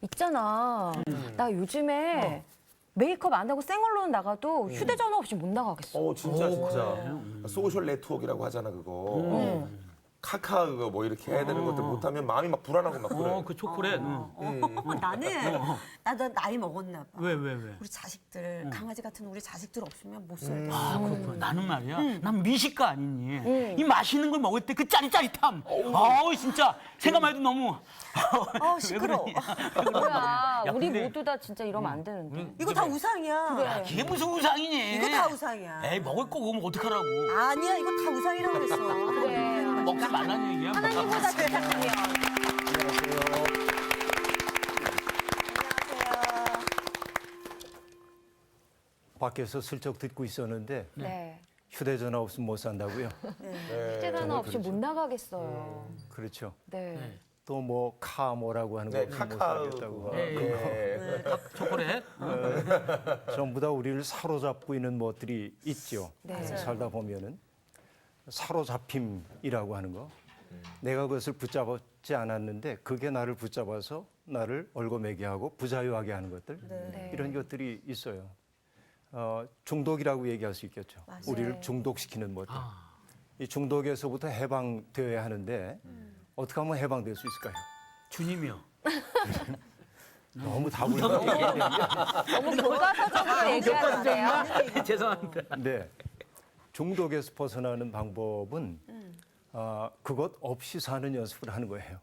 있잖아. 나 요즘에 메이크업 안 하고 생얼로 나가도 휴대전화 없이 못 나가겠어. 진짜 소셜 네트워크라고 하잖아 그거. 카카 그거 뭐 이렇게 해야 되는 것들 못하면 마음이 막 불안하고 막 그래. 그 초콜릿. 나도 나이 먹었나 봐. 왜? 우리 자식들, 강아지 같은 우리 자식들 없으면 못 살겠어. 아, 그렇구나. 나는 말이야. 난 미식가 아니니. 이 맛있는 걸 먹을 때 그 짜릿짜릿함. 아우, 진짜. 생각만 해도 너무. 시끄러워. 뭐야, 우리 근데- 모두 다 진짜 이러면 안 되는데. 이거 다 우상이야. 그래. 이게 무슨 우상이니? 이거 다 우상이야. 에이, 먹을 거 그러면 어떡하라고. 아니야, 이거 다 우상이라고 그랬어. 그래. 먹지 말라는 얘기야. 하나님보다 부탁드려. 밖에서 슬쩍 듣고 있었는데 네. 휴대전화 없으면 못 산다고요? 휴대전화 없이 못 나가겠어요. 그렇죠. 네. 또 뭐 카모라고 하는 거 네, 없으면 못 카카오 살겠다고. 네. 초콜릿. 전부 다 우리를 사로잡고 있는 것들이 있죠. 네. 살다 보면은 사로잡힘이라고 하는 거. 내가 그것을 붙잡지 않았는데 그게 나를 붙잡아서 나를 얽어매게 하고 부자유하게 하는 것들. 네. 이런 것들이 있어요. 중독이라고 얘기할 수 있겠죠. 우리를 중독시키는 것들. 이 중독에서부터 해방되어야 하는데 어떻게 하면 해방될 수 있을까요? 주님이요. 너무 답을 너무 교과서적으로 얘기하는데요. 죄송합니다. 네. 중독에서 벗어나는 방법은 그것 없이 사는 연습을 하는 거예요.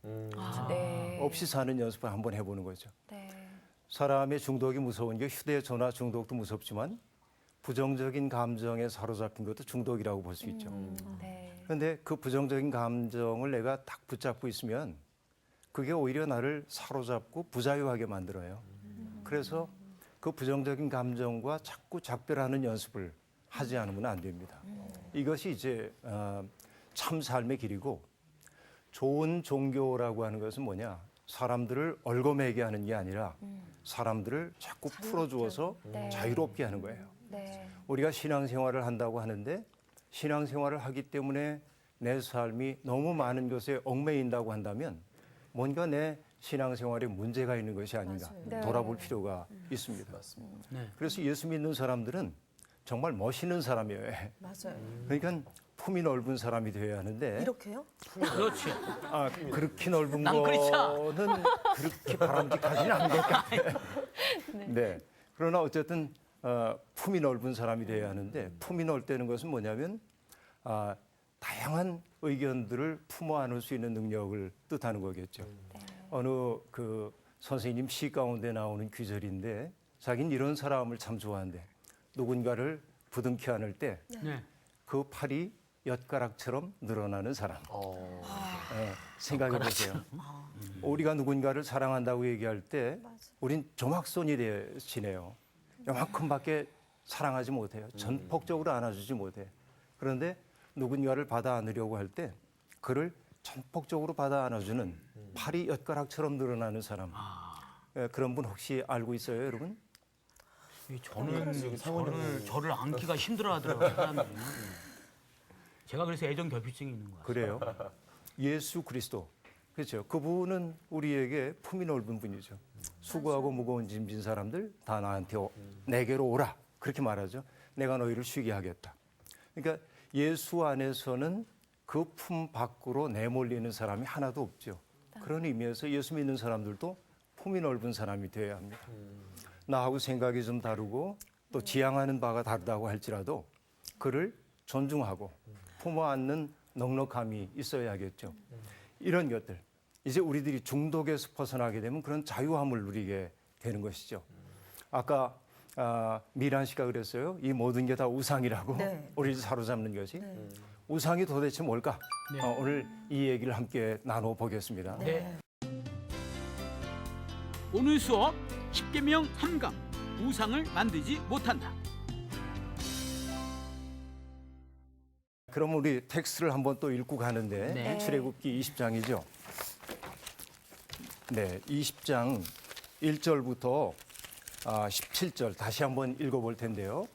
네. 없이 사는 연습을 한번 해보는 거죠. 네. 사람의 중독이 무서운 게 휴대전화 중독도 무섭지만 부정적인 감정에 사로잡힌 것도 중독이라고 볼 수 있죠. 네. 그런데 그 부정적인 감정을 내가 딱 붙잡고 있으면 그게 오히려 나를 사로잡고 부자유하게 만들어요. 그래서 그 부정적인 감정과 자꾸 작별하는 연습을 하지 않으면 안 됩니다. 이것이 이제 참 삶의 길이고 좋은 종교라고 하는 것은 뭐냐? 사람들을 얽어매게 하는 게 아니라 사람들을 자꾸 풀어주어서 네. 자유롭게 하는 거예요. 네. 우리가 신앙생활을 한다고 하는데 신앙생활을 하기 때문에 내 삶이 너무 많은 것에 얽매인다고 한다면 뭔가 내 신앙생활에 문제가 있는 것이 아닌가 네. 돌아볼 필요가 있습니다. 네. 그래서 예수 믿는 사람들은 정말 멋있는 사람이에요. 맞아요. 그러니까 품이 넓은 사람이 되어야 하는데 이렇게요? 그렇지. 그렇게 넓은 난 그렇지. 거는 그렇게 바람직하지는 않은 것 같아요. 네. 그러나 어쨌든 품이 넓은 사람이 되어야 하는데 품이 넓다는 것은 뭐냐면 다양한 의견들을 품어 안을 수 있는 능력을 뜻하는 거겠죠. 어느 그 선생님 시 가운데 나오는 귀절인데 자기는 이런 사람을 참 좋아한대. 누군가를 부둥켜 안을 때 그 네. 팔이 엿가락처럼 늘어나는 사람. 생각해 보세요. 우리가 누군가를 사랑한다고 얘기할 때 우린 조막손이 되시네요. 요만큼밖에 사랑하지 못해요. 전폭적으로 안아주지 못해. 그런데 누군가를 받아 안으려고 할 때 그를 전폭적으로 받아 안아주는 팔이 엿가락처럼 늘어나는 사람. 그런 분 혹시 알고 있어요, 여러분? 저를 안기가 힘들어하더라고요, 사람들이. 제가 그래서 애정 결핍증이 있는 거예요. 그래요. 예수 그리스도. 그렇죠. 그분은 우리에게 품이 넓은 분이죠. 수고하고 무거운 짐 진 사람들 다 나한테 내게로 오라. 그렇게 말하죠. 내가 너희를 쉬게 하겠다. 그러니까 예수 안에서는 그 품 밖으로 내몰리는 사람이 하나도 없죠. 그런 의미에서 예수 믿는 사람들도 품이 넓은 사람이 되어야 합니다. 나하고 생각이 좀 다르고 또 지향하는 바가 다르다고 할지라도 그를 존중하고 품어 안는 넉넉함이 있어야겠죠. 이런 것들. 이제 우리들이 중독에서 벗어나게 되면 그런 자유함을 누리게 되는 것이죠. 아까 미란 씨가 그랬어요. 이 모든 게 다 우상이라고 네. 우리를 사로잡는 것이. 우상이 도대체 뭘까? 네. 오늘 이 얘기를 함께 나눠보겠습니다. 네. 오늘 수업 10계명 3강 우상을 만들지 못한다. 그럼 우리 텍스트를 한번 또 읽고 가는데 네. 출애굽기 20장이죠. 네, 20장 1절부터 17절 다시 한번 읽어볼 텐데요.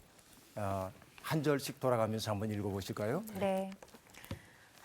한 절씩 돌아가면서 한번 읽어보실까요? 네.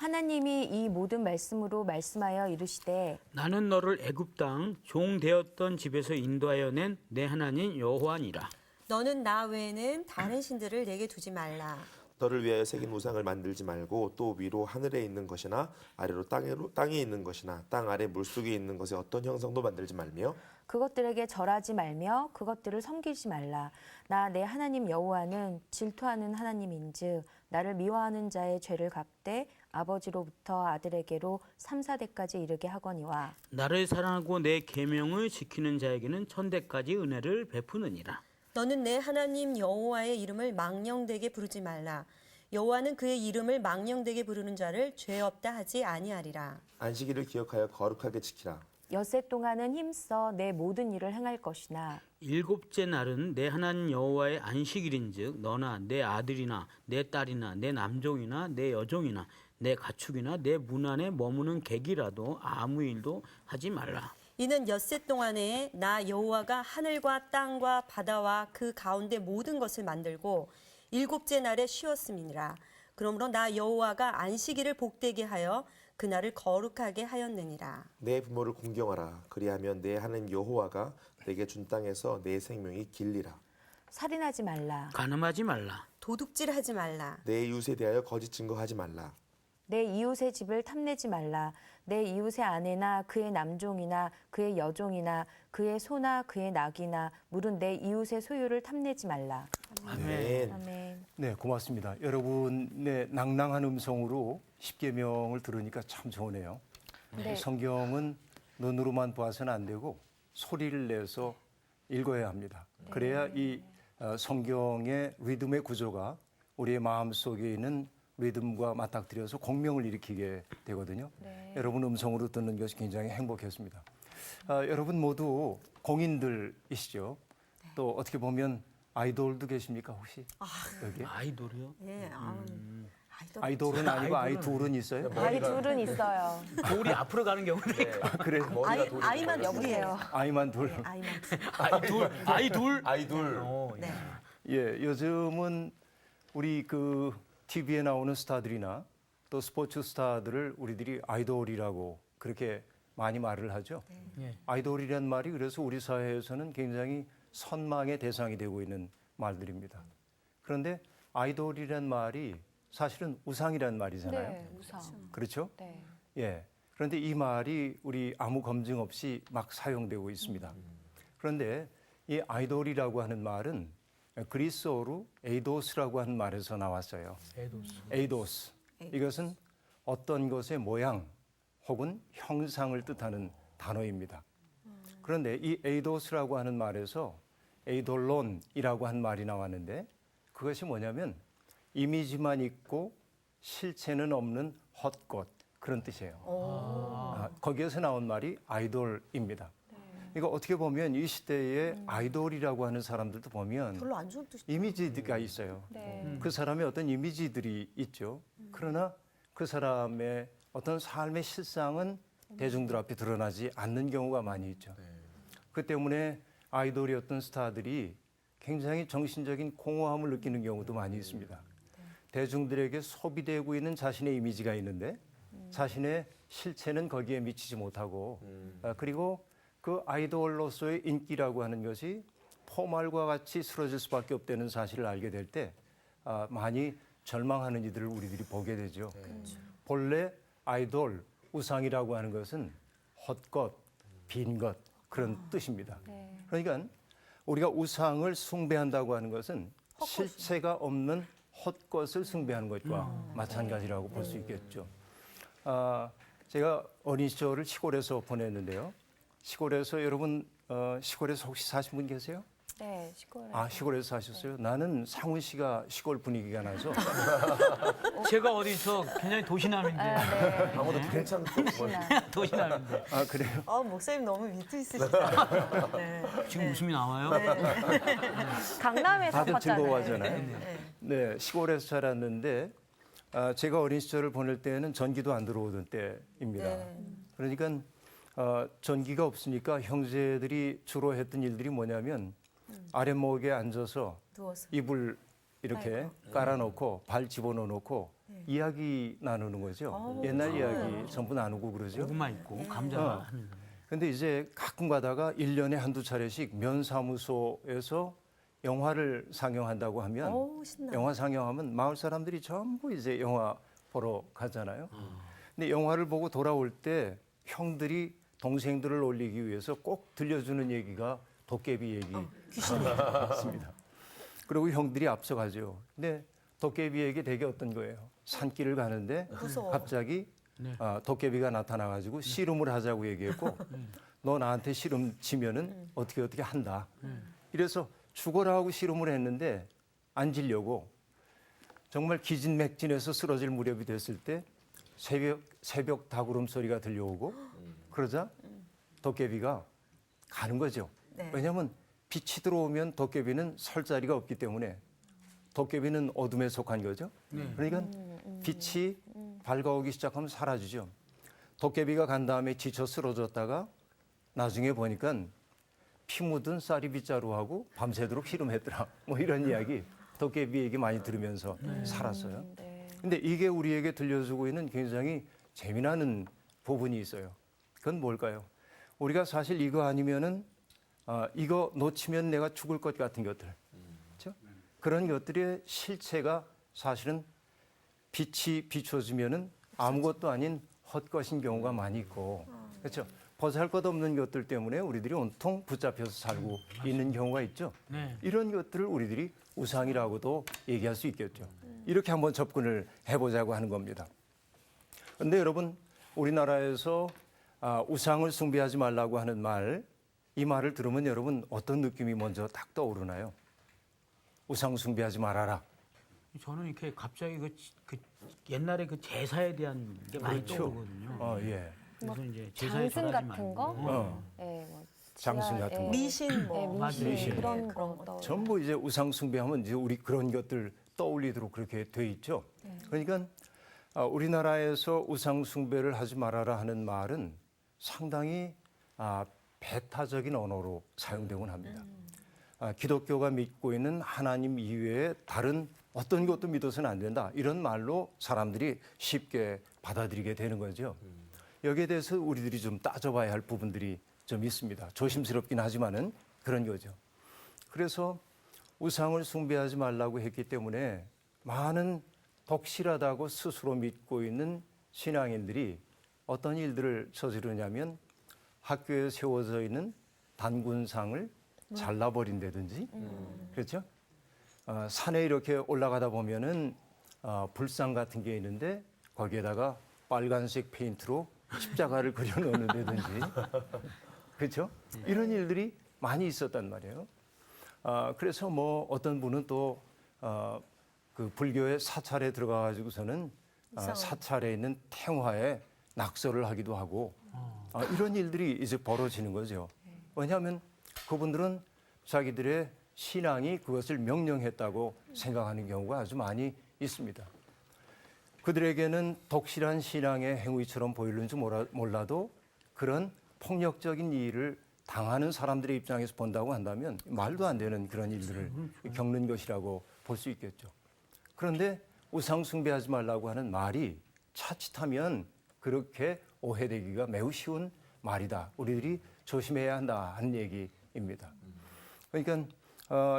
하나님이 이 모든 말씀으로 말씀하여 이르시되 나는 너를 애굽 땅 종 되었던 집에서 인도하여 낸 내 하나님 여호와니라. 너는 나 외에는 다른 신들을 내게 두지 말라. 너를 위하여 새긴 우상을 만들지 말고 또 위로 하늘에 있는 것이나 아래로 땅에 있는 것이나 땅 아래 물속에 있는 것의 어떤 형상도 만들지 말며 그것들에게 절하지 말며 그것들을 섬기지 말라. 나 내 하나님 여호와는 질투하는 하나님인즉 나를 미워하는 자의 죄를 갚되 아버지로부터 아들에게로 3, 4대까지 이르게 하거니와 나를 사랑하고 내 계명을 지키는 자에게는 천대까지 은혜를 베푸느니라. 너는 내 하나님 여호와의 이름을 망령되게 부르지 말라. 여호와는 그의 이름을 망령되게 부르는 자를 죄 없다 하지 아니하리라. 안식일을 기억하여 거룩하게 지키라. 엿새 동안은 힘써 내 모든 일을 행할 것이나 일곱째 날은 내 하나님 여호와의 안식일인즉 너나 내 아들이나 내 딸이나 내 남종이나 내 여종이나 내 가축이나 내 문 안에 머무는 객이라도 아무 일도 하지 말라. 이는 엿새 동안에 나 여호와가 하늘과 땅과 바다와 그 가운데 모든 것을 만들고 일곱째 날에 쉬었음이니라. 그러므로 나 여호와가 안식일을 복되게 하여 그날을 거룩하게 하였느니라. 내 부모를 공경하라. 그리하면 내 하나님 여호와가 내게 준 땅에서 내 생명이 길리라. 살인하지 말라. 간음하지 말라. 도둑질하지 말라. 내 이웃에 대하여 거짓 증거하지 말라. 내 이웃의 집을 탐내지 말라. 내 이웃의 아내나 그의 남종이나 그의 여종이나 그의 소나 그의 낙이나 물은 내 이웃의 소유를 탐내지 말라. 아멘. 아멘. 네, 고맙습니다. 여러분의 낭낭한 음성으로 십계명을 들으니까 참 좋으네요. 네. 성경은 눈으로만 보아서는 안 되고 소리를 내서 읽어야 합니다. 그래야 이 성경의 리듬의 구조가 우리의 마음속에 있는 리듬과 맞닥뜨려서 공명을 일으키게 되거든요. 여러분 음성으로 듣는 것이 굉장히 행복했습니다. 여러분 모두 공인들이시죠. 또 어떻게 보면 아이돌도 계십니까 혹시? 여기? 아이돌이요? 예, 아이돌은 아니고 아이돌은 있어요? 아이 둘은 있어요. 돌이 앞으로 가는 경우는 그래요? 머리가 돌이 아이만 여보세요. 아이만 둘. 아이만. 아이돌. 아이돌. 네. 예, 요즘은 우리 그 TV에 나오는 스타들이나 또 스포츠 스타들을 우리들이 아이돌이라고 그렇게 많이 말을 하죠. 예. 아이돌이란 말이 그래서 우리 사회에서는 굉장히 선망의 대상이 되고 있는 말들입니다. 그런데 아이돌이란 말이 사실은 우상이란 말이잖아요. 네, 우상. 그렇죠? 네. 예. 그런데 이 말이 우리 아무 검증 없이 막 사용되고 있습니다. 그런데 이 아이돌이라고 하는 말은 그리스어로 에이도스라고 하는 말에서 나왔어요. 에이도스. 이것은 어떤 것의 모양 혹은 형상을 뜻하는 단어입니다. 그런데 이 에이도스라고 하는 말에서 에이돌론이라고 한 말이 나왔는데 그것이 뭐냐면 이미지만 있고 실체는 없는 헛것 그런 뜻이에요. 거기에서 나온 말이 아이돌입니다. 그러니까 어떻게 보면 이 시대에 아이돌이라고 하는 사람들도 보면 별로 안 좋은 뜻이. 이미지가 있어요. 네. 그 사람의 어떤 이미지들이 있죠. 그러나 그 사람의 어떤 삶의 실상은 대중들 앞에 드러나지 않는 경우가 많이 있죠. 그 때문에 아이돌이었던 스타들이 굉장히 정신적인 공허함을 느끼는 경우도 많이 있습니다. 대중들에게 소비되고 있는 자신의 이미지가 있는데 자신의 실체는 거기에 미치지 못하고 그리고 그 아이돌로서의 인기라고 하는 것이 포말과 같이 쓰러질 수밖에 없다는 사실을 알게 될 때 많이 절망하는 이들을 우리들이 보게 되죠. 본래 아이돌, 우상이라고 하는 것은 헛것, 빈 것 그런 뜻입니다. 그러니까 우리가 우상을 숭배한다고 하는 것은 실체가 없는 헛것을 숭배하는 것과 마찬가지라고 볼 수 있겠죠. 제가 어린 시절을 시골에서 보냈는데요. 시골에서 여러분 시골에서 혹시 사신 분 계세요? 네, 시골에. 아 시골에서 사셨어요? 나는 상훈 씨가 시골 분위기가 나서 제가 어디서 굉장히 도시남인데. 네. 아무도 평창 쪽 뭐. 도시남인데. 아 그래요? 목사님 너무 위트 있으시다. 네. 지금 웃음이 나와요? 강남에서 다들 컸잖아요. 즐거워하잖아요. 네, 시골에서 자랐는데 제가 어린 시절을 보낼 때는 전기도 안 들어오던 때입니다. 그러니까 전기가 없으니까 형제들이 주로 했던 일들이 뭐냐면 아랫목에 앉아서 누워서. 이불 이렇게 깔아놓고 발 집어넣어 놓고 이야기 나누는 거죠. 옛날 이야기 전부 나누고 그러죠. 고구마 있고 감자 하면서. 근데 이제 가끔 가다가 1년에 한두 차례씩 면사무소에서 영화를 상영한다고 하면 신나. 영화 상영하면 마을 사람들이 전부 이제 영화 보러 가잖아요. 근데 영화를 보고 돌아올 때 형들이 동생들을 올리기 위해서 꼭 들려주는 얘기가 도깨비 얘기 있습니다. 그리고 형들이 앞서가죠. 근데 도깨비 얘기 되게 어떤 거예요? 산길을 가는데 무서워. 갑자기 도깨비가 나타나가지고 씨름을 하자고 얘기했고 너 나한테 씨름 치면은 어떻게 한다. 이래서 죽어라 하고 씨름을 했는데 안 지려고 정말 기진맥진해서 쓰러질 무렵이 됐을 때 새벽 닭울음 소리가 들려오고 그러자 도깨비가 가는 거죠. 네. 왜냐하면 빛이 들어오면 도깨비는 설 자리가 없기 때문에 도깨비는 어둠에 속한 거죠. 그러니까 빛이 밝아오기 시작하면 사라지죠. 도깨비가 간 다음에 지쳐 쓰러졌다가 나중에 보니까 피 묻은 쌀이 빗자루하고 밤새도록 씨름했더라. 뭐 이런 이야기 도깨비 얘기 많이 들으면서 살았어요. 근데 이게 우리에게 들려주고 있는 굉장히 재미나는 부분이 있어요. 그건 뭘까요? 우리가 사실 이거 아니면은 이거 놓치면 내가 죽을 것 같은 것들, 그렇죠? 그런 것들의 실체가 사실은 빛이 비춰지면은 아무것도 아닌 헛것인 경우가 많이 있고, 그렇죠? 보잘것없는 것들 때문에 우리들이 온통 붙잡혀서 살고 있는 경우가 있죠. 네. 이런 것들을 우리들이 우상이라고도 얘기할 수 있겠죠. 이렇게 한번 접근을 해보자고 하는 겁니다. 그런데 여러분, 우리나라에서 우상을 숭배하지 말라고 하는 말, 이 말을 들으면 여러분 어떤 느낌이 먼저 딱 떠오르나요? 우상 숭배하지 말아라. 저는 이렇게 갑자기 그 옛날에 그 제사에 대한 게 많이 그렇죠. 떠오르거든요. 예. 그래서 이제 제사에 장승 절하지 같은 말고. 거? 예, 뭐 장승 같은 거. 미신 뭐. 네, 맞아요. 미신 그런 그런 거. 전부 이제 우상 숭배하면 이제 우리 그런 것들 떠올리도록 그렇게 돼 있죠. 그러니까 우리나라에서 우상 숭배를 하지 말아라 하는 말은 상당히 배타적인 언어로 사용되곤 합니다. 기독교가 믿고 있는 하나님 이외에 다른 어떤 것도 믿어서는 안 된다. 이런 말로 사람들이 쉽게 받아들이게 되는 거죠. 여기에 대해서 우리들이 좀 따져봐야 할 부분들이 좀 있습니다. 조심스럽긴 하지만은 그런 거죠. 그래서 우상을 숭배하지 말라고 했기 때문에 많은 독실하다고 스스로 믿고 있는 신앙인들이 어떤 일들을 저지르냐면 학교에 세워져 있는 단군상을 잘라버린다든지, 그렇죠? 산에 이렇게 올라가다 보면은 불상 같은 게 있는데 거기에다가 빨간색 페인트로 십자가를 그려놓는다든지, 그렇죠? 이런 일들이 많이 있었단 말이에요. 그래서 뭐 어떤 분은 또 그 불교의 사찰에 들어가가지고서는 사찰에 있는 탱화에 낙서를 하기도 하고 이런 일들이 이제 벌어지는 거죠. 왜냐하면 그분들은 자기들의 신앙이 그것을 명령했다고 생각하는 경우가 아주 많이 있습니다. 그들에게는 독실한 신앙의 행위처럼 보이는지 몰라도 그런 폭력적인 일을 당하는 사람들의 입장에서 본다고 한다면 말도 안 되는 그런 일들을 겪는 것이라고 볼 수 있겠죠. 그런데 우상 숭배하지 말라고 하는 말이 자칫하면 그렇게 오해되기가 매우 쉬운 말이다. 우리들이 조심해야 한다 하는 얘기입니다. 그러니까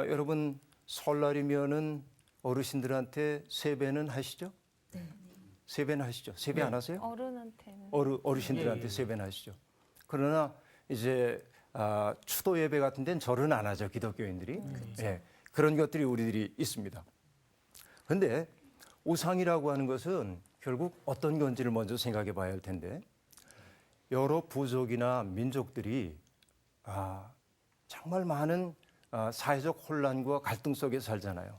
여러분 설날이면은 어르신들한테 세배는 하시죠? 네. 세배는 하시죠? 세배 안 하세요? 어른한테는 어르신들한테 세배는 하시죠. 그러나 이제 추도 예배 같은 데는 절은 안 하죠, 기독교인들이. 예, 그런 것들이 우리들이 있습니다. 그런데 우상이라고 하는 것은 결국 어떤 건지를 먼저 생각해 봐야 할 텐데 여러 부족이나 민족들이 정말 많은 사회적 혼란과 갈등 속에 살잖아요.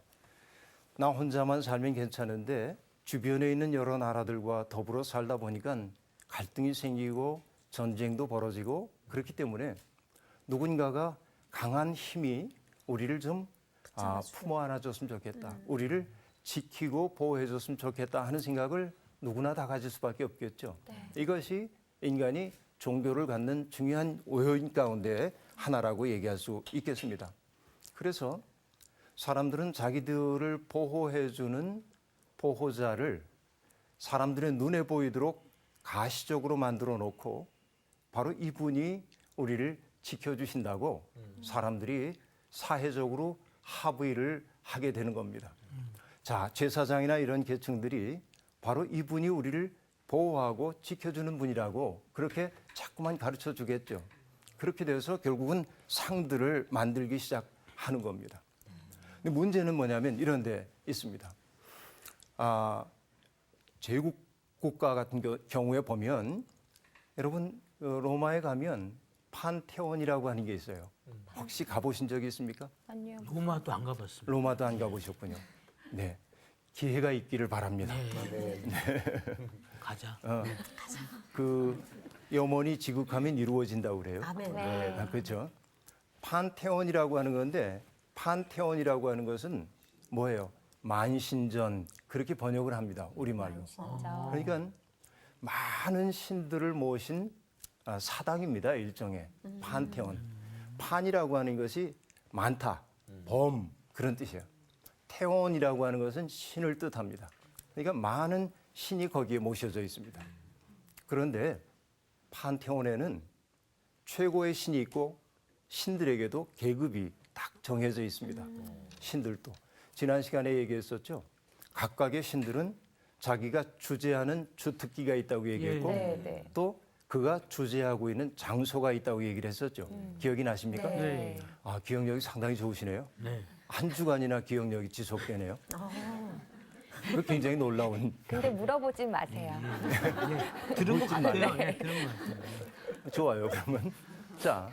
나 혼자만 살면 괜찮은데 주변에 있는 여러 나라들과 더불어 살다 보니까 갈등이 생기고 전쟁도 벌어지고 그렇기 때문에 누군가가 강한 힘이 우리를 좀 품어 안아줬으면 좋겠다. 우리를 지키고 보호해줬으면 좋겠다 하는 생각을 누구나 다 가질 수밖에 없겠죠. 이것이 인간이 종교를 갖는 중요한 요인 가운데 하나라고 얘기할 수 있겠습니다. 그래서 사람들은 자기들을 보호해주는 보호자를 사람들의 눈에 보이도록 가시적으로 만들어 놓고 바로 이분이 우리를 지켜주신다고 사람들이 사회적으로 합의를 하게 되는 겁니다. 자, 제사장이나 이런 계층들이 바로 이분이 우리를 보호하고 지켜주는 분이라고 그렇게 자꾸만 가르쳐 주겠죠. 그렇게 돼서 결국은 상들을 만들기 시작하는 겁니다. 근데 문제는 뭐냐면 이런 데 있습니다. 제국 국가 같은 경우에 보면 여러분 로마에 가면 판테온이라고 하는 게 있어요. 혹시 가보신 적이 있습니까? 아니요. 로마도 안 가봤습니다. 로마도 안 가보셨군요. 네, 기회가 있기를 바랍니다. 가자. 그 염원이 지극하면 이루어진다고 그래요. 아멘. 네, 그렇죠. 판테온이라고 하는 건데 판테온이라고 하는 것은 뭐예요? 만신전 그렇게 번역을 합니다. 우리말로. 진짜. 그러니까 많은 신들을 모신 사당입니다. 일종의 판테온. 판이라고 하는 것이 많다, 범 그런 뜻이에요. 태온이라고 하는 것은 신을 뜻합니다. 그러니까 많은 신이 거기에 모셔져 있습니다. 그런데 판테온에는 최고의 신이 있고 신들에게도 계급이 딱 정해져 있습니다. 신들도. 지난 시간에 얘기했었죠. 각각의 신들은 자기가 주재하는 주특기가 있다고 얘기했고 네, 네. 또 그가 주재하고 있는 장소가 있다고 얘기를 했었죠. 기억이 나십니까? 네. 아, 기억력이 상당히 좋으시네요. 네. 한 주간이나 기억력이 지속되네요. 그 굉장히 놀라운. 근데 물어보지 마세요. 들은 것 묻지 같아요. 말아요. 네, 들은 것 같아요. 좋아요. 그러면 자,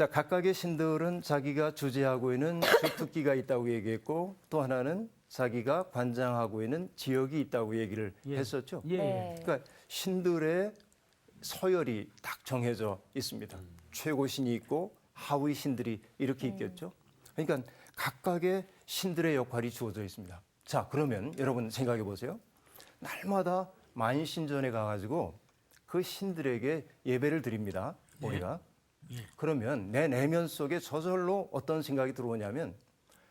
각각의 신들은 자기가 주재하고 있는 주특기가 있다고 얘기했고 또 하나는 자기가 관장하고 있는 지역이 있다고 얘기를 했었죠. 예. 네. 그러니까 신들의 서열이 딱 정해져 있습니다. 최고 신이 있고 하위 신들이 이렇게 있겠죠. 그러니까 각각의 신들의 역할이 주어져 있습니다. 자, 그러면 여러분 생각해 보세요. 날마다 만신전에 가가지고 그 신들에게 예배를 드립니다. 우리가. 그러면 내 내면 속에 저절로 어떤 생각이 들어오냐면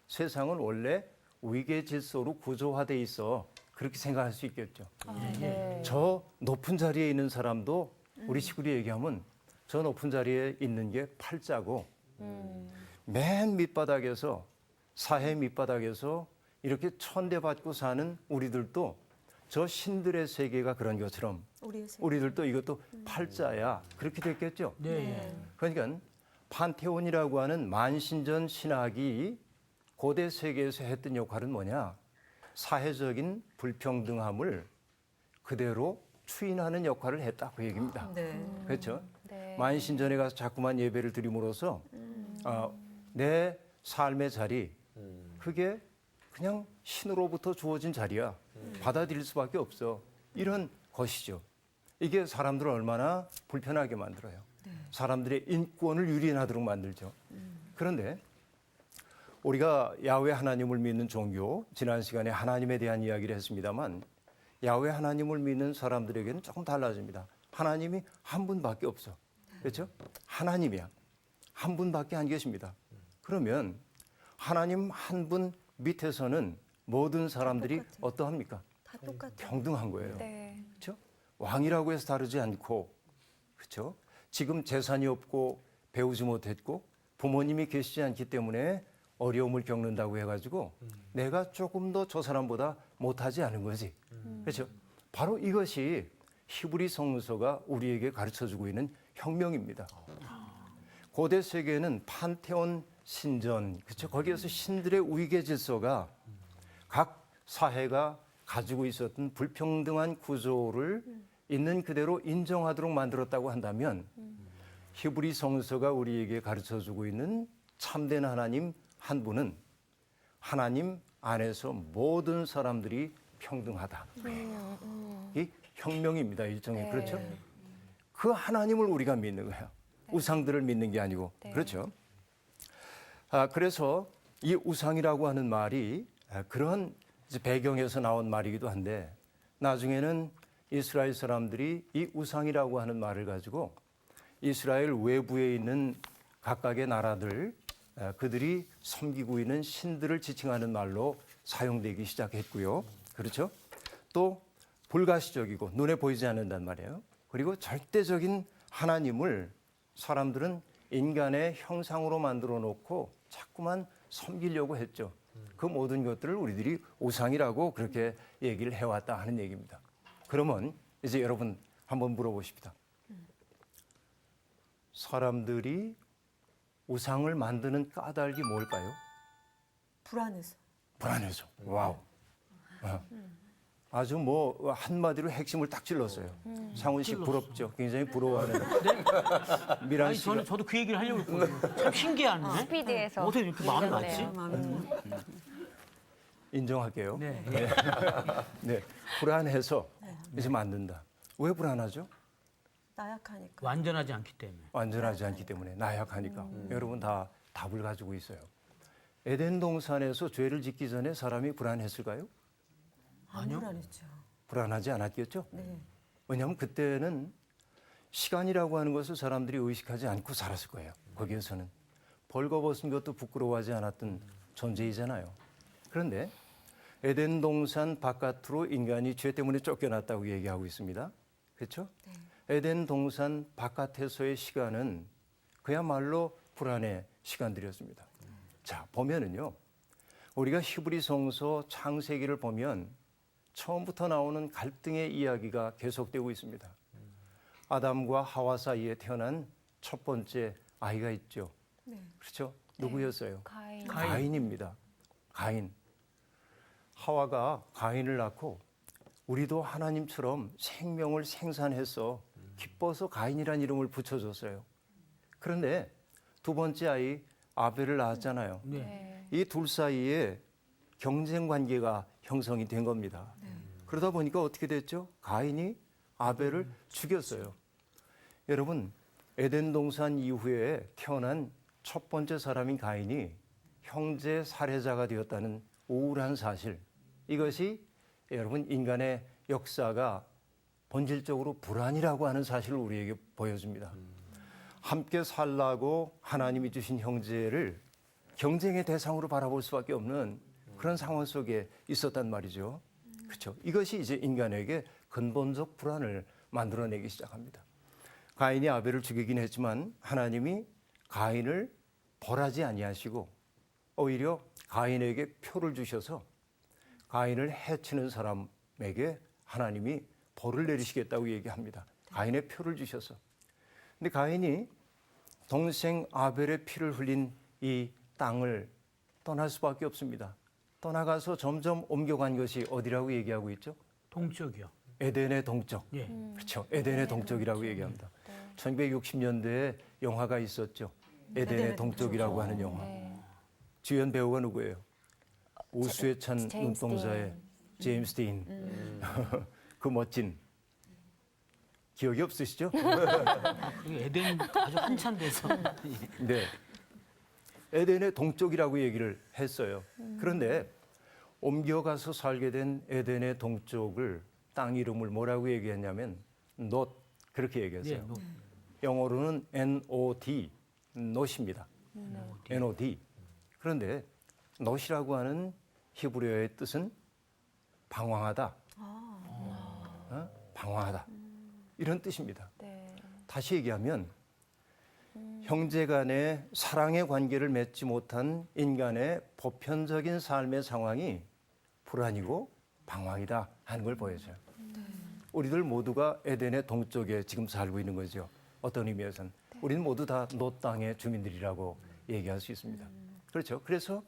세상은 원래 위계 질서로 구조화돼 있어. 그렇게 생각할 수 있겠죠. 네. 저 높은 자리에 있는 사람도 우리 식구리 얘기하면 저 높은 자리에 있는 게 팔자고 맨 밑바닥에서 사회 밑바닥에서 이렇게 천대받고 사는 우리들도 저 신들의 세계가 그런 것처럼 우리들도 이것도 팔자야. 그렇게 됐겠죠. 네. 그러니까 판테온이라고 하는 만신전 신학이 고대 세계에서 했던 역할은 뭐냐? 사회적인 불평등함을 그대로 추인하는 역할을 했다 그 얘기입니다. 네. 그렇죠? 네. 만신전에 가서 자꾸만 예배를 드림으로써 내 삶의 자리 그게 그냥 신으로부터 주어진 자리야. 받아들일 수밖에 없어. 이런 것이죠. 이게 사람들을 얼마나 불편하게 만들어요. 사람들의 인권을 유린하도록 만들죠. 그런데 우리가 야훼 하나님을 믿는 종교, 지난 시간에 하나님에 대한 이야기를 했습니다만 야훼 하나님을 믿는 사람들에게는 조금 달라집니다. 하나님이 한 분밖에 없어. 그렇죠? 하나님이야. 한 분밖에 안 계십니다. 그러면 하나님 한 분 밑에서는 모든 사람들이 어떠합니까? 다 똑같아요. 평등한 거예요. 네. 그렇죠? 왕이라고 해서 다르지 않고, 그렇죠? 지금 재산이 없고 배우지 못했고 부모님이 계시지 않기 때문에 어려움을 겪는다고 해가지고 내가 조금 더 저 사람보다 못하지 않은 거지. 그렇죠? 바로 이것이 히브리 성서가 우리에게 가르쳐주고 있는 혁명입니다. 고대 세계에는 판테온 신전, 그렇죠? 거기에서 신들의 위계 질서가 각 사회가 가지고 있었던 불평등한 구조를 있는 그대로 인정하도록 만들었다고 한다면 히브리 성서가 우리에게 가르쳐주고 있는 참된 하나님 한 분은 하나님 안에서 모든 사람들이 평등하다. 이 혁명입니다. 일종의. 네. 그렇죠? 그 하나님을 우리가 믿는 거예요. 우상들을 믿는 게 아니고. 네. 그렇죠? 그래서 이 우상이라고 하는 말이 그런 이제 배경에서 나온 말이기도 한데 나중에는 이스라엘 사람들이 이 우상이라고 하는 말을 가지고 이스라엘 외부에 있는 각각의 나라들 그들이 섬기고 있는 신들을 지칭하는 말로 사용되기 시작했고요. 그렇죠? 또 불가시적이고 눈에 보이지 않는단 말이에요. 그리고 절대적인 하나님을 사람들은 인간의 형상으로 만들어 놓고 자꾸만 섬기려고 했죠. 그 모든 것들을 우리들이 우상이라고 그렇게 얘기를 해왔다 하는 얘기입니다. 그러면 이제 여러분 한번 물어보십시다. 사람들이 우상을 만드는 까닭이 뭘까요? 불안해서. 불안해서. 와우. 아주 뭐 한마디로 핵심을 딱 찔렀어요. 상훈 씨 부럽죠. 굉장히 부러워하는 미란 아니 씨가. 저도 그 얘기를 하려고 했거든요. 참 신기하네. 스피디에서 어떻게 이렇게 마음이 얘기하네요. 맞지? 인정할게요. 네. 네, 불안해서 이제 만든다. 왜 불안하죠? 나약하니까. 완전하지 않기 때문에. 완전하지 않기 때문에 나약하니까. 여러분 다 답을 가지고 있어요. 에덴 동산에서 죄를 짓기 전에 사람이 불안했을까요? 아니요. 불안했죠. 불안하지 않았겠죠? 네. 왜냐하면 그때는 시간이라고 하는 것을 사람들이 의식하지 않고 살았을 거예요. 거기에서는 벌거벗은 것도 부끄러워하지 않았던 존재이잖아요. 그런데 에덴 동산 바깥으로 인간이 죄 때문에 쫓겨났다고 얘기하고 있습니다. 그렇죠? 에덴 동산 바깥에서의 시간은 그야말로 불안의 시간들이었습니다. 자, 보면은요. 우리가 히브리성서 창세기를 보면 처음부터 나오는 갈등의 이야기가 계속되고 있습니다. 아담과 하와 사이에 태어난 첫 번째 아이가 있죠. 그렇죠? 누구였어요? 가인. 가인입니다. 가인. 하와가 가인을 낳고 우리도 하나님처럼 생명을 생산해서 기뻐서 가인이라는 이름을 붙여줬어요. 그런데 두 번째 아이 아벨을 낳았잖아요. 네. 이 둘 사이에 경쟁 관계가 형성이 된 겁니다. 그러다 보니까 어떻게 됐죠? 가인이 아벨을 죽였어요. 여러분, 에덴 동산 이후에 태어난 첫 번째 사람인 가인이 형제 살해자가 되었다는 우울한 사실. 이것이 여러분 인간의 역사가 본질적으로 불안이라고 하는 사실을 우리에게 보여줍니다. 함께 살라고 하나님이 주신 형제를 경쟁의 대상으로 바라볼 수밖에 없는 그런 상황 속에 있었단 말이죠. 그렇죠. 이것이 이제 인간에게 근본적 불안을 만들어내기 시작합니다. 가인이 아벨을 죽이긴 했지만 하나님이 가인을 벌하지 아니하시고 오히려 가인에게 표를 주셔서 가인을 해치는 사람에게 하나님이 벌을 내리시겠다고 얘기합니다. 가인의 표를 주셔서. 근데 가인이 동생 아벨의 피를 흘린 이 땅을 떠날 수밖에 없습니다. 떠나가서 점점 옮겨간 것이 어디라고 얘기하고 있죠? 동쪽이요. 에덴의 동쪽. 예. 그렇죠. 에덴의 동쪽이라고 얘기합니다. 1960년대에 영화가 있었죠. 에덴의 동쪽이라고 하는 영화. 주연 배우가 누구예요? 우수에 찬 제임스 눈동자의 제임스 딘. 그 멋진. 기억이 없으시죠? 그게 에덴 아주 한참 돼서. 네. 에덴의 동쪽이라고 얘기를 했어요. 그런데 옮겨가서 살게 된 에덴의 동쪽을 땅 이름을 뭐라고 얘기했냐면 놋 그렇게 얘기했어요. 네, 뭐, 영어로는 NOD, 놋입니다. NOD. 그런데 놋이라고 하는 히브리어의 뜻은 방황하다. 방황하다. 이런 뜻입니다. 네. 다시 얘기하면 형제 간의 사랑의 관계를 맺지 못한 인간의 보편적인 삶의 상황이 불안이고 방황이다 하는 걸 보여줘요. 우리들 모두가 에덴의 동쪽에 지금 살고 있는 거죠. 어떤 의미에서는. 우리는 모두 다 놋 땅의 주민들이라고 얘기할 수 있습니다. 그렇죠. 그래서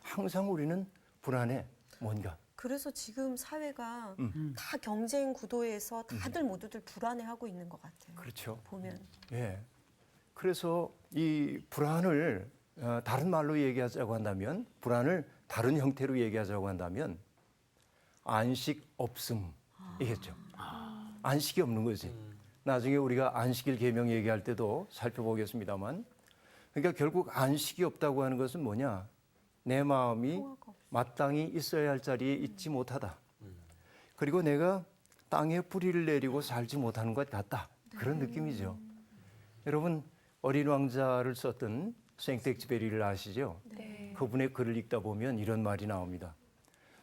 항상 우리는 불안해. 뭔가. 그래서 지금 사회가 다 경쟁 구도에서 다들 모두들 불안해하고 있는 것 같아요. 그렇죠. 보면. 예. 그래서 이 불안을 다른 말로 얘기하자고 한다면, 불안을 다른 형태로 얘기하자고 한다면, 안식 없음이겠죠. 안식이 없는 거지. 나중에 우리가 안식일 계명 얘기할 때도 살펴보겠습니다만, 그러니까 결국 안식이 없다고 하는 것은 뭐냐? 내 마음이 마땅히 있어야 할 자리에 있지 못하다. 그리고 내가 땅에 뿌리를 내리고 살지 못하는 것 같다. 그런 느낌이죠. 여러분, 어린 왕자를 썼던 생텍쥐페리를 아시죠? 네. 그분의 글을 읽다 보면 이런 말이 나옵니다.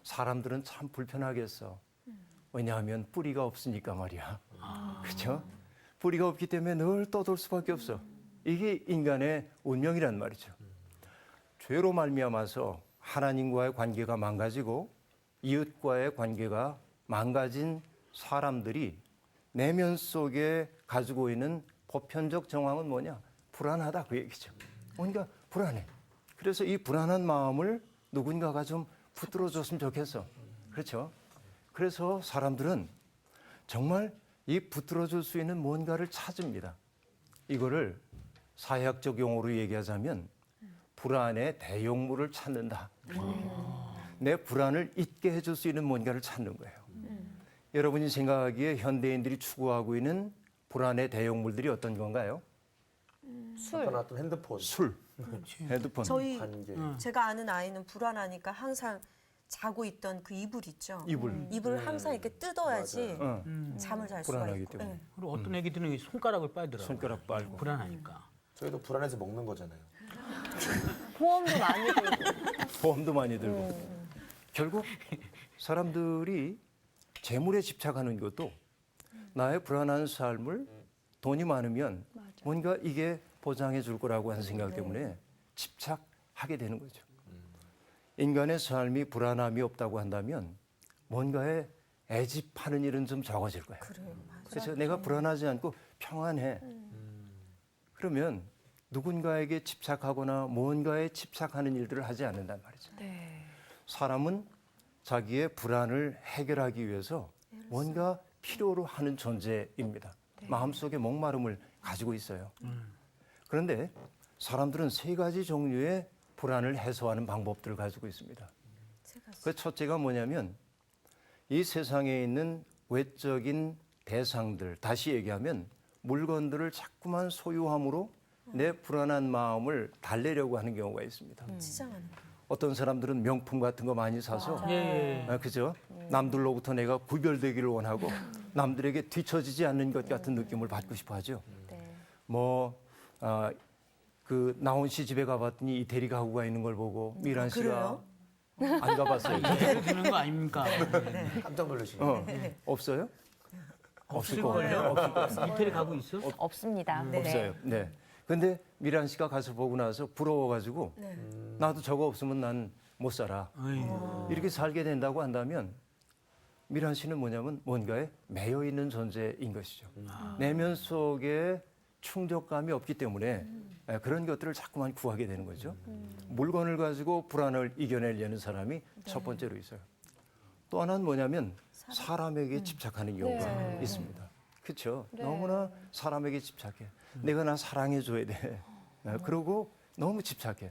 사람들은 참 불편하겠어. 왜냐하면 뿌리가 없으니까 말이야. 그렇죠? 뿌리가 없기 때문에 늘 떠돌 수밖에 없어. 이게 인간의 운명이란 말이죠. 죄로 말미암아서 하나님과의 관계가 망가지고 이웃과의 관계가 망가진 사람들이 내면 속에 가지고 있는 보편적 정황은 뭐냐? 불안하다 그 얘기죠. 뭔가 불안해. 그래서 이 불안한 마음을 누군가가 좀 붙들어줬으면 좋겠어. 그렇죠? 그래서 사람들은 정말 이 붙들어줄 수 있는 뭔가를 찾습니다. 이거를 사회학적 용어로 얘기하자면 불안의 대용물을 찾는다. 내 불안을 잊게 해줄 수 있는 뭔가를 찾는 거예요. 여러분이 생각하기에 현대인들이 추구하고 있는 불안의 대용물들이 어떤 건가요? 아까 나왔던 핸드폰, 술, 핸드폰. 저희 관계. 제가 아는 아이는 불안하니까 항상 자고 있던 그 이불 있죠. 이불을 항상 이렇게 뜯어야지 잠을 잘 수가 불안하기 있고. 때문에. 그리고 어떤 애기들은 이 손가락을 빨더라고요. 손가락 빨고. 불안하니까. 저희도 불안해서 먹는 거잖아요. 보험도 많이 들고. 보험도 많이 들고. 결국 사람들이 재물에 집착하는 것도 나의 불안한 삶을 돈이 많으면 뭔가 이게 보장해 줄 거라고 하는 생각 때문에 집착하게 되는 거죠. 인간의 삶이 불안함이 없다고 한다면 뭔가에 애집하는 일은 좀 적어질 거예요. 그래서 내가 불안하지 않고 평안해. 그러면 누군가에게 집착하거나 뭔가에 집착하는 일들을 하지 않는단 말이죠. 네. 사람은 자기의 불안을 해결하기 위해서 뭔가 필요로 하는 존재입니다. 마음속에 목마름을 가지고 있어요. 그런데 사람들은 세 가지 종류의 불안을 해소하는 방법들을 가지고 있습니다. 그 첫째가 뭐냐면 이 세상에 있는 외적인 대상들, 다시 얘기하면 물건들을 자꾸만 소유함으로 내 불안한 마음을 달래려고 하는 경우가 있습니다. 치장하는 거. 어떤 사람들은 명품 같은 거 많이 사서 예. 그죠? 남들로부터 내가 구별되기를 원하고 남들에게 뒤처지지 않는 것 같은 느낌을 받고 싶어 하죠. 네. 그 나온 씨 집에 가봤더니 이태리 가구가 있는 걸 보고 미란 씨가 그래요? 안 가봤어요. 이렇게 되는 거 아닙니까? 깜짝 놀라시네. 없어요? 없을 것 걸요? 같아요. 이태리 가고 있어? 없습니다. 네. 없어요. 네. 근데 미란 씨가 가서 보고 나서 부러워가지고 나도 저거 없으면 난 못 살아. 이렇게 살게 된다고 한다면 미란 씨는 뭐냐면 뭔가에 매여 있는 존재인 것이죠. 내면 속에 충족감이 없기 때문에 그런 것들을 자꾸만 구하게 되는 거죠. 물건을 가지고 불안을 이겨내려는 사람이 첫 번째로 있어요. 또 하나는 뭐냐면 사람에게 집착하는 경우가 있습니다. 그렇죠? 너무나 사람에게 집착해. 내가 나 사랑해 줘야 돼. 그러고 너무 집착해.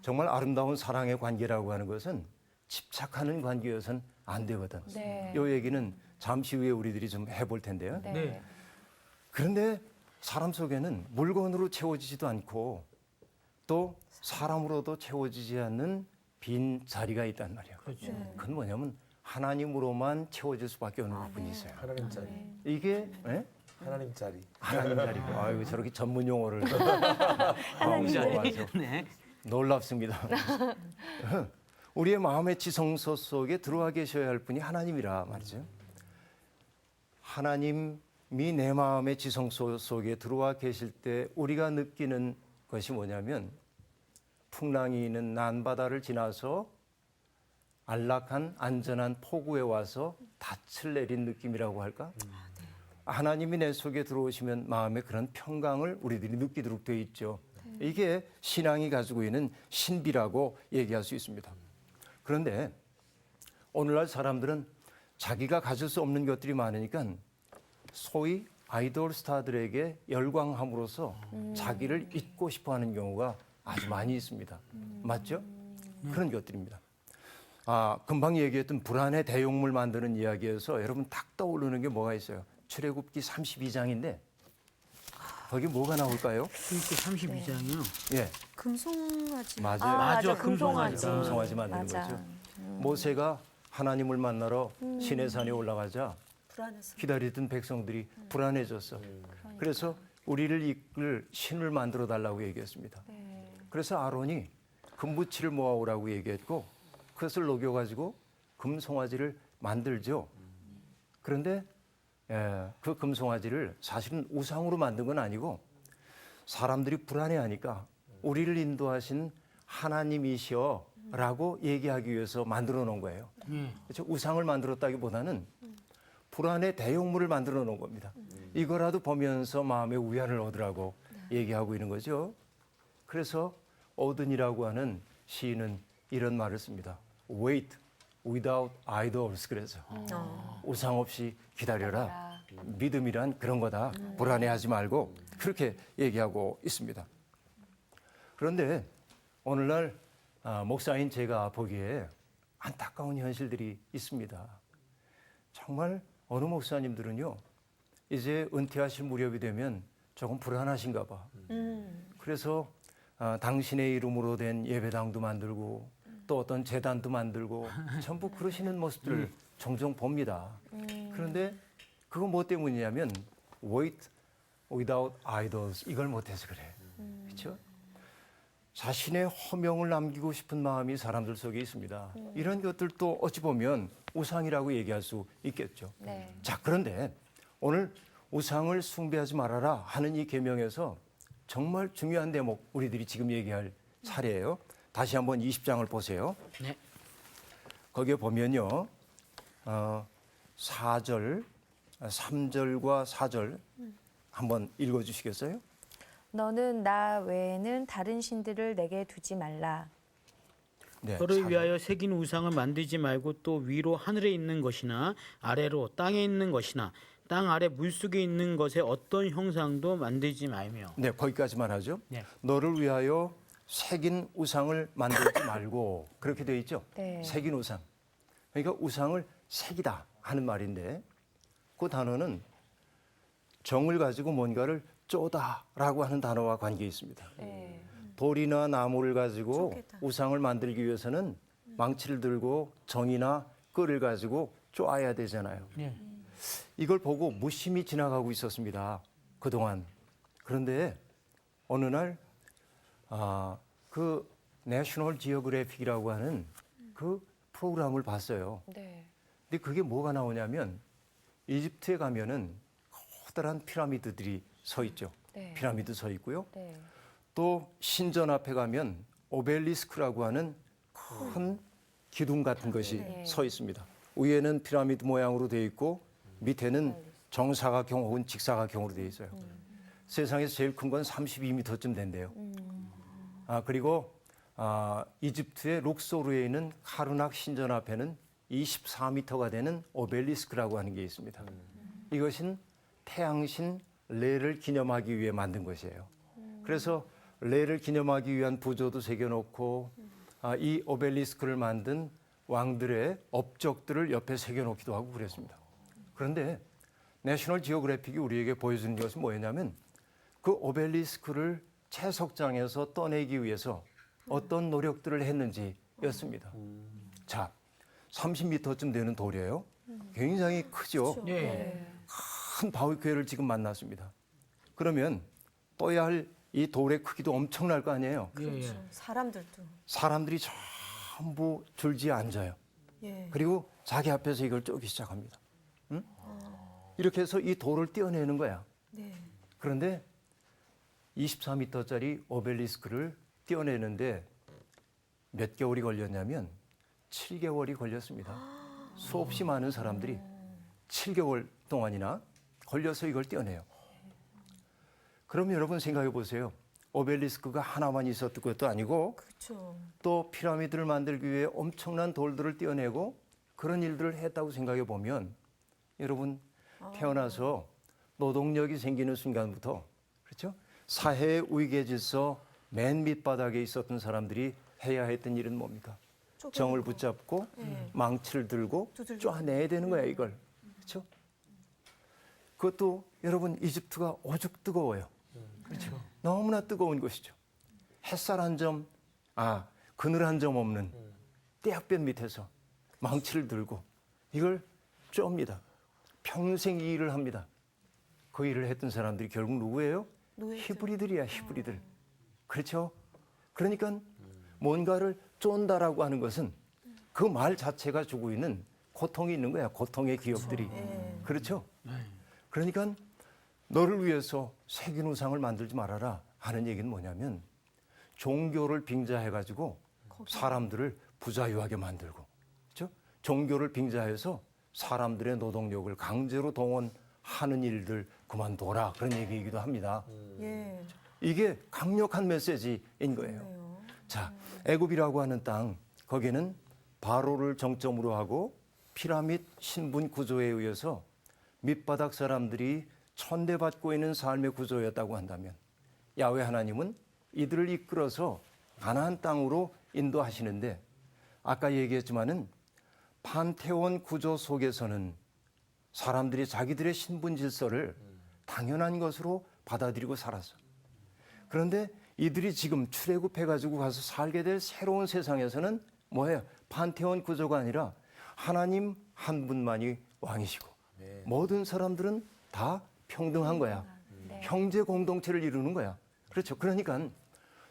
정말 아름다운 사랑의 관계라고 하는 것은 집착하는 관계여서는 안 되거든. 네. 이 얘기는 잠시 후에 우리들이 좀 해볼 텐데요. 네. 네. 그런데 사람 속에는 물건으로 채워지지도 않고 또 사람으로도 채워지지 않는 빈 자리가 있단 말이에요. 그렇죠. 그건 뭐냐면 하나님으로만 채워질 수밖에 없는 부분이 있어요. 하나님 자리. 이게 하나님 자리. 하나님 자리고. 아이고 저렇게 전문 용어를 하나님 자리. 맞아. 네. 놀랍습니다. 우리의 마음의 지성소 속에 들어와 계셔야 할 분이 하나님이라 말이죠. 하나님이 내 마음의 지성소 속에 들어와 계실 때 우리가 느끼는 것이 뭐냐면 풍랑이 있는 난바다를 지나서 안락한 안전한 포구에 와서 닻을 내린 느낌이라고 할까? 하나님이 내 속에 들어오시면 마음의 그런 평강을 우리들이 느끼도록 되어 있죠. 이게 신앙이 가지고 있는 신비라고 얘기할 수 있습니다. 그런데 오늘날 사람들은 자기가 가질 수 없는 것들이 많으니까 소위 아이돌 스타들에게 열광함으로써 자기를 잊고 싶어하는 경우가 아주 많이 있습니다. 맞죠? 그런 것들입니다. 금방 얘기했던 불안의 대용물 만드는 이야기에서 여러분 딱 떠오르는 게 뭐가 있어요? 출애굽기 32장인데 거기 뭐가 나올까요? 그러니까 32장이요. 예, 금송아지. 맞아요. 맞아, 금송아지. 금송아지 만드는 맞아. 거죠. 모세가 하나님을 만나러 시내 산에 올라가자 불안해서. 기다리던 백성들이 불안해졌어. 그래서 우리를 이끌 신을 만들어 달라고 얘기했습니다. 그래서 아론이 금부치를 모아오라고 얘기했고 그것을 녹여가지고 금송아지를 만들죠. 그런데 그 금송아지를 사실은 우상으로 만든 건 아니고 사람들이 불안해하니까 우리를 인도하신 하나님이시여라고 얘기하기 위해서 만들어 놓은 거예요. 그렇죠? 우상을 만들었다기보다는 불안의 대용물을 만들어 놓은 겁니다. 이거라도 보면서 마음의 위안을 얻으라고 얘기하고 있는 거죠. 그래서 오든이라고 하는 시인은 이런 말을 씁니다. Wait without idols. 그래서 우상 없이 기다려라. 믿음이란 그런 거다. 불안해하지 말고 그렇게 얘기하고 있습니다. 그런데 오늘날 목사인 제가 보기에 안타까운 현실들이 있습니다. 정말 어느 목사님들은요, 이제 은퇴하실 무렵이 되면 조금 불안하신가 봐. 그래서 당신의 이름으로 된 예배당도 만들고 또 어떤 재단도 만들고 전부 그러시는 모습들을 종종 봅니다. 그런데 그거 뭐 때문이냐면 wait without idols 이걸 못해서 그래. 그렇죠? 자신의 허명을 남기고 싶은 마음이 사람들 속에 있습니다. 이런 것들도 어찌 보면 우상이라고 얘기할 수 있겠죠. 네. 자, 그런데 오늘 우상을 숭배하지 말아라 하는 이 계명에서 정말 중요한 대목 우리들이 지금 얘기할 차례예요. 다시 한번 20장을 보세요. 네. 거기에 보면요. 4절, 3절과 4절 한번 읽어 주시겠어요? 너는 나 외에는 다른 신들을 내게 두지 말라. 네. 너를 위하여 새긴 우상을 만들지 말고 또 위로 하늘에 있는 것이나 아래로 땅에 있는 것이나 땅 아래 물속에 있는 것의 어떤 형상도 만들지 말며. 네, 거기까지만 하죠. 네. 너를 위하여 새긴 우상을 만들지 말고 그렇게 되어 있죠. 네. 새긴 우상. 그러니까 우상을 새기다 하는 말인데 그 단어는 정을 가지고 뭔가를 쪼다라고 하는 단어와 관계 있습니다. 네. 돌이나 나무를 가지고 쪼개다. 우상을 만들기 위해서는 망치를 들고 정이나 끈을 가지고 쪼아야 되잖아요. 네. 이걸 보고 무심히 지나가고 있었습니다. 그동안. 그런데 어느 날 그 내셔널 지오그래픽이라고 하는 그 프로그램을 봤어요. 네. 근데 그게 뭐가 나오냐면 이집트에 가면은 커다란 피라미드들이 서 있죠. 네. 피라미드 서 있고요. 네. 또 신전 앞에 가면 오벨리스크라고 하는 큰 기둥 같은 것이 네. 서 있습니다. 위에는 피라미드 모양으로 되어 있고 밑에는 정사각형 혹은 직사각형으로 되어 있어요. 세상에서 제일 큰 건 32m쯤 된대요. 그리고 이집트의 룩소르에 있는 카르낙 신전 앞에는 24m가 되는 오벨리스크라고 하는 게 있습니다. 이것은 태양신 레를 기념하기 위해 만든 것이에요. 그래서 레를 기념하기 위한 부조도 새겨놓고 이 오벨리스크를 만든 왕들의 업적들을 옆에 새겨놓기도 하고 그랬습니다. 그런데 내셔널 지오그래픽이 우리에게 보여주는 것은 뭐였냐면 그 오벨리스크를 채석장에서 떠내기 위해서 어떤 노력들을 했는지였습니다. 자, 30m쯤 되는 돌이에요. 굉장히 크죠. 네. 큰 바위괴를 지금 만났습니다. 그러면 떠야 할 이 돌의 크기도 엄청날 거 아니에요. 예, 예. 사람들도. 사람들이 전부 줄지에 앉아요. 예. 그리고 자기 앞에서 이걸 쪼기 시작합니다. 응? 이렇게 해서 이 돌을 떼어내는 거야. 네. 그런데 24m짜리 오벨리스크를 떼어내는데 몇 개월이 걸렸냐면 7개월이 걸렸습니다. 수없이 많은 사람들이 7개월 동안이나 걸려서 이걸 떼어내요. 그럼 여러분 생각해 보세요. 오벨리스크가 하나만 있었던 것도 아니고 그렇죠. 또 피라미드를 만들기 위해 엄청난 돌들을 떼어내고 그런 일들을 했다고 생각해 보면 여러분 태어나서 노동력이 생기는 순간부터 그렇죠? 사회의 위계 질서 맨 밑바닥에 있었던 사람들이 해야 했던 일은 뭡니까? 정을 붙잡고 망치를 들고 쪼아내야 되는 거야 이걸. 그렇죠? 그것도 여러분 이집트가 오죽 뜨거워요. 그렇죠? 너무나 뜨거운 곳이죠. 햇살 한 점, 그늘 한 점 없는 떼약볕 밑에서 망치를 들고 이걸 쪼입니다. 평생 이 일을 합니다. 그 일을 했던 사람들이 결국 누구예요? 노예죠. 히브리들이야, 히브리들. 그렇죠? 그러니까 뭔가를 쫀다라고 하는 것은 그 말 자체가 주고 있는 고통이 있는 거야. 고통의 기억들이. 그렇죠? 그러니까 너를 위해서 새긴 우상을 만들지 말아라 하는 얘기는 뭐냐면 종교를 빙자해가지고 사람들을 부자유하게 만들고, 그렇죠? 종교를 빙자해서 사람들의 노동력을 강제로 동원하는 일들 그만둬라 그런 얘기이기도 합니다. 예. 이게 강력한 메시지인 거예요. 자, 애굽이라고 하는 땅 거기는 바로를 정점으로 하고 피라밋 신분 구조에 의해서 밑바닥 사람들이 천대받고 있는 삶의 구조였다고 한다면 야훼 하나님은 이들을 이끌어서 가나안 땅으로 인도하시는데 아까 얘기했지만은 판테온 구조 속에서는 사람들이 자기들의 신분 질서를 당연한 것으로 받아들이고 살았어. 그런데 이들이 지금 출애굽해가지고 가서 살게 될 새로운 세상에서는 뭐예요? 판테온 구조가 아니라 하나님 한 분만이 왕이시고 모든 사람들은 다 평등한 거야. 형제 공동체를 이루는 거야. 그렇죠. 그러니까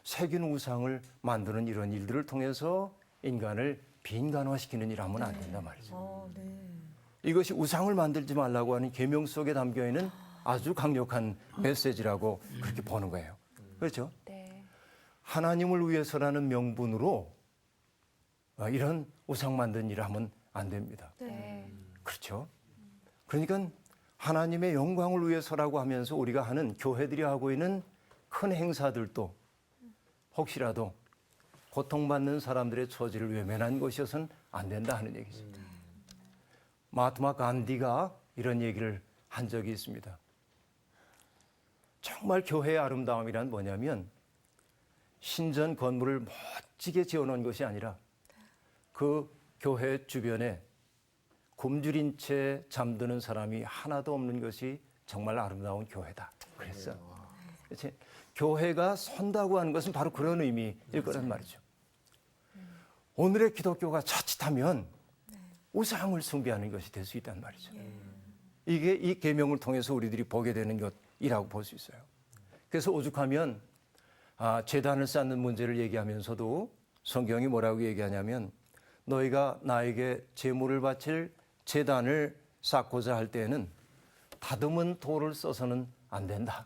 새긴 우상을 만드는 이런 일들을 통해서 인간을 빈간화시키는 일 하면 안 된단 말이죠. 이것이 우상을 만들지 말라고 하는 계명 속에 담겨 있는 아주 강력한 메시지라고 그렇게 보는 거예요. 그렇죠? 네. 하나님을 위해서라는 명분으로 이런 우상 만든 일을 하면 안 됩니다. 네. 그렇죠? 그러니까 하나님의 영광을 위해서라고 하면서 우리가 하는 교회들이 하고 있는 큰 행사들도 혹시라도 고통받는 사람들의 처지를 외면한 것이어서는 안 된다 하는 얘기죠. 마하트마 간디가 이런 얘기를 한 적이 있습니다. 정말 교회의 아름다움이란 뭐냐면 신전 건물을 멋지게 지어놓은 것이 아니라 그 교회 주변에 굶주린 채 잠드는 사람이 하나도 없는 것이 정말 아름다운 교회다. 그랬어. 그렇지? 교회가 선다고 하는 것은 바로 그런 의미일 거란 말이죠. 오늘의 기독교가 자칫하면 우상을 숭배하는 것이 될 수 있단 말이죠. 이게 이 계명을 통해서 우리들이 보게 되는 것이라고 볼 수 있어요. 그래서 오죽하면 제단을 쌓는 문제를 얘기하면서도 성경이 뭐라고 얘기하냐면 너희가 나에게 제물을 바칠 제단을 쌓고자 할 때에는 다듬은 돌을 써서는 안 된다.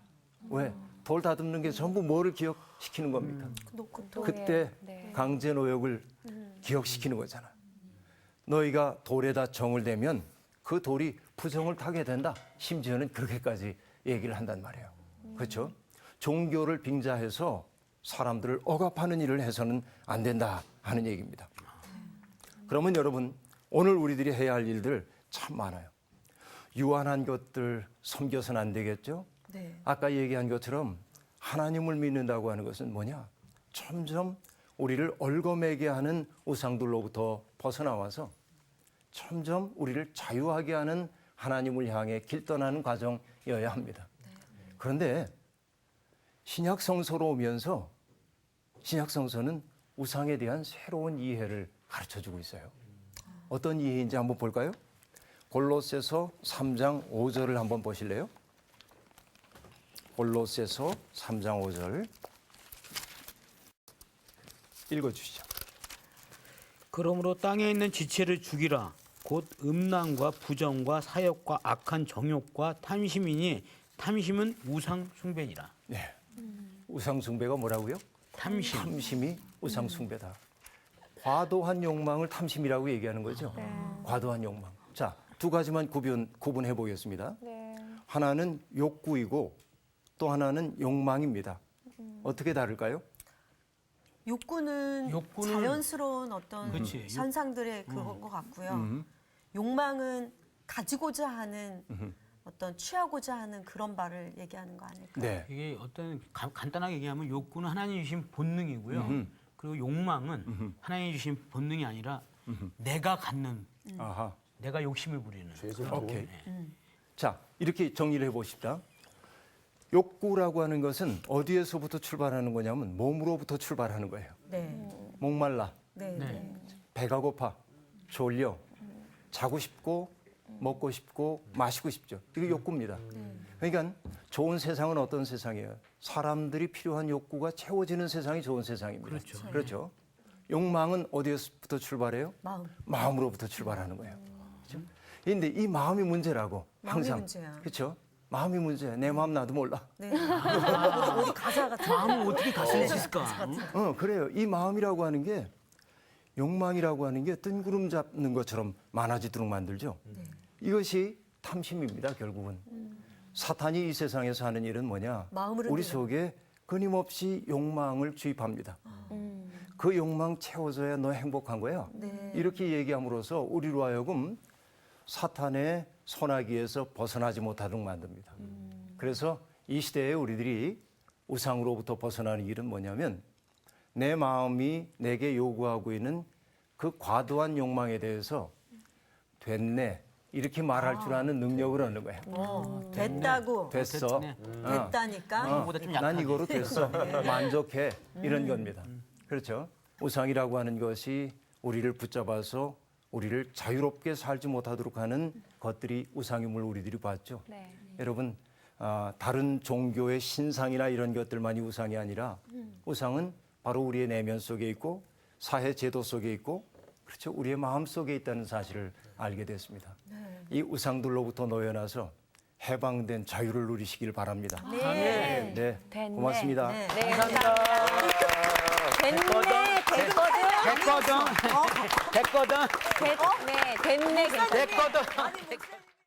왜? 돌 다듬는 게 전부 뭐를 기억시키는 겁니까? 그때 강제 노역을 기억시키는 거잖아. 너희가 돌에다 정을 대면 그 돌이 부정을 타게 된다. 심지어는 그렇게까지 얘기를 한단 말이에요. 그렇죠? 종교를 빙자해서 사람들을 억압하는 일을 해서는 안 된다 하는 얘기입니다. 그러면 여러분 오늘 우리들이 해야 할 일들 참 많아요. 유한한 것들 섬겨서는 안 되겠죠? 네. 아까 얘기한 것처럼 하나님을 믿는다고 하는 것은 뭐냐? 점점 우리를 얽어매게 하는 우상들로부터 벗어나와서 점점 우리를 자유하게 하는 하나님을 향해 길 떠나는 과정이어야 합니다. 그런데 신약 성서로 오면서 신약 성서는 우상에 대한 새로운 이해를 가르쳐주고 있어요. 어떤 이해인지 한번 볼까요? 골로새서 3장 5절을 한번 보실래요? 골로새서 3장 5절 읽어주시죠. 그러므로 땅에 있는 지체를 죽이라. 곧 음란과 부정과 사욕과 악한 정욕과 탐심이니 탐심은 우상 숭배니라. 네. 우상 숭배가 뭐라고요? 탐심. 탐심이 우상 숭배다. 과도한 욕망을 탐심이라고 얘기하는 거죠. 과도한 욕망. 자, 두 가지만 구분해 보겠습니다. 네. 하나는 욕구이고 또 하나는 욕망입니다. 어떻게 다를까요? 욕구는 자연스러운 어떤 그치. 현상들의 그런 것 같고요. 욕망은 가지고자 하는 어떤 취하고자 하는 그런 바를 얘기하는 거 아닐까요? 네. 이게 어떤 간단하게 얘기하면 욕구는 하나님 주신 본능이고요. 그리고 욕망은 하나님 주신 본능이 아니라 내가 갖는, 아하. 내가 욕심을 부리는. 오케이. 자, 이렇게 정리를 해봅시다. 욕구라고 하는 것은 어디에서부터 출발하는 거냐면 몸으로부터 출발하는 거예요. 네. 목말라, 네. 네. 네. 배가 고파, 졸려, 자고 싶고 먹고 싶고 마시고 싶죠. 이게 욕구입니다. 그러니까 좋은 세상은 어떤 세상이에요? 사람들이 필요한 욕구가 채워지는 세상이 좋은 세상입니다. 그렇죠. 욕망은 어디서부터 출발해요? 마음으로부터 출발하는 거예요. 그렇죠? 그런데 이 마음이 문제라고 항상. 문제야. 그렇죠? 마음이 문제야. 내 마음 나도 몰라. 네. 어디 가사 같은 마음을 어떻게 다스릴 수 있을까? 그래요. 이 마음이라고 하는 게 욕망이라고 하는 게 뜬구름 잡는 것처럼 많아지도록 만들죠. 이것이 탐심입니다. 결국은. 사탄이 이 세상에서 하는 일은 뭐냐? 마음을 우리 흔드는 속에 끊임없이 욕망을 주입합니다. 그 욕망 채워져야 너 행복한 거야. 이렇게 얘기함으로써 우리로 하여금 사탄의 손아귀에서 벗어나지 못하도록 만듭니다. 그래서 이 시대에 우리들이 우상으로부터 벗어나는 길은 뭐냐면 내 마음이 내게 요구하고 있는 그 과도한 욕망에 대해서 됐네 이렇게 말할 줄 아는 능력을 얻는 거예요. 됐다고. 됐어. 됐다니까. 보다 좀 난 약하게. 이거로 됐어. 만족해. 이런 겁니다. 그렇죠. 우상이라고 하는 것이 우리를 붙잡아서 우리를 자유롭게 살지 못하도록 하는 것들이 우상임을 우리들이 봤죠. 네. 여러분 다른 종교의 신상이나 이런 것들만이 우상이 아니라 우상은 바로 우리의 내면 속에 있고 사회 제도 속에 있고 그렇죠. 우리의 마음 속에 있다는 사실을 알게 됐습니다. 이 우상들로부터 놓여나서 해방된 자유를 누리시길 바랍니다. 네. 네, 됐네. 고맙습니다. 네. 네, 감사합니다. 됐거든. 됐거든. 됐네, 됐네. 됐거든.